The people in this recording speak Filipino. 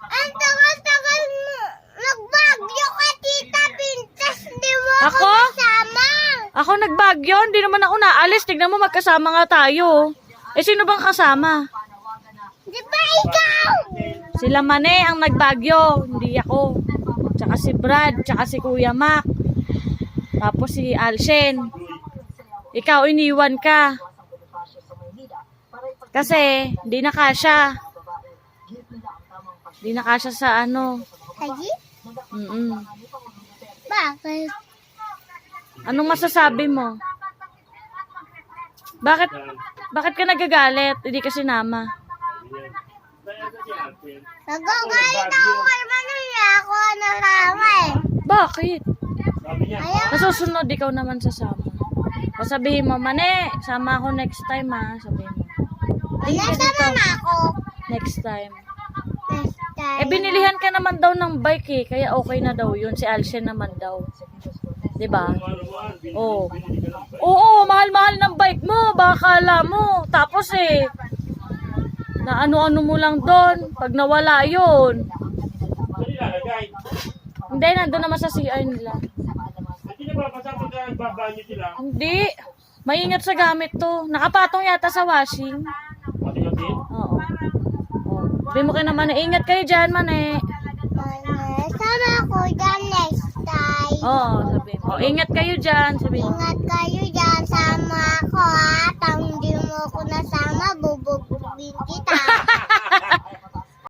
Ang tagal-tagal mo. Nagbagyo ka, Tita Pintas. Di mo ako Ako? kasama. Ako nagbagyo, hindi naman ako naalis. Tignan mo, magkasama nga tayo. Eh, sino bang kasama? Di ba ikaw? Sila Mane ang nagbagyo, hindi ako. Tsaka si Brad, tsaka si Kuya Mac. Tapos si Alshen. Ikaw, iniwan ka. Kasi, hindi na kasya. Hindi na kasya sa ano. Haji? Bakit? Anong masasabi mo? Bakit ka nagagalit? Hindi ka sinama. Nagagalit ako kay Manuya. Ako nasama eh. Bakit? Ayaw. Nasusunod, ikaw naman sasama. O sabihin mo, Mane, sama ako next time ha. Sabihin mo. Nasama na ako. Next time. Next time. Eh, binilihan ka naman daw ng bike eh. Kaya okay na daw yun. Si Alshen naman daw. Diba? Oo. Oo, mahal-mahal ng bike mo. Baka kala mo. Tapos eh, na ano-ano mo lang doon. Pag nawala yun. Hindi, nandun naman sa CR nila. Hindi. Maingat sa gamit to. Nakapatong yata sa washing. Oo. Sabi mo kayo naman, ingat kayo dyan, Mane. Sama ako dyan next time. Oo, sabi mo. Ingat kayo dyan, sabi mo. Ingat kayo dyan. Sama ako ha. Tang hindi mo ako nasama, bububugin kita.